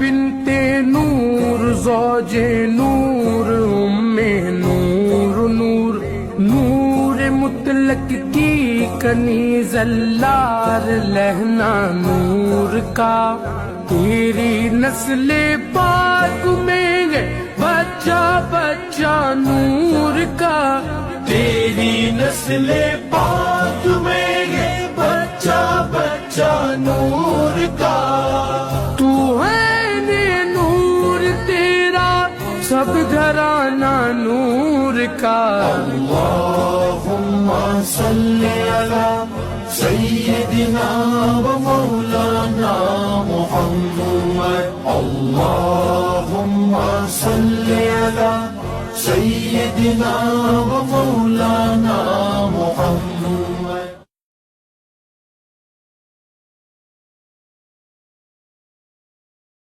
بنت نور زوج نور نور نور نور مطلق کی کنیز اللار لہنا نور کا تیری نسل پاک میں ہے بچہ بچہ نور کا تیری نسل پاک میں ہے بچہ بچہ نور کا تو ہے نور تیرا سب گھرانہ نور کا اللہم صلی علی سیدنا و مولانا محمد اللہم صلی علی سیدنا و مولانا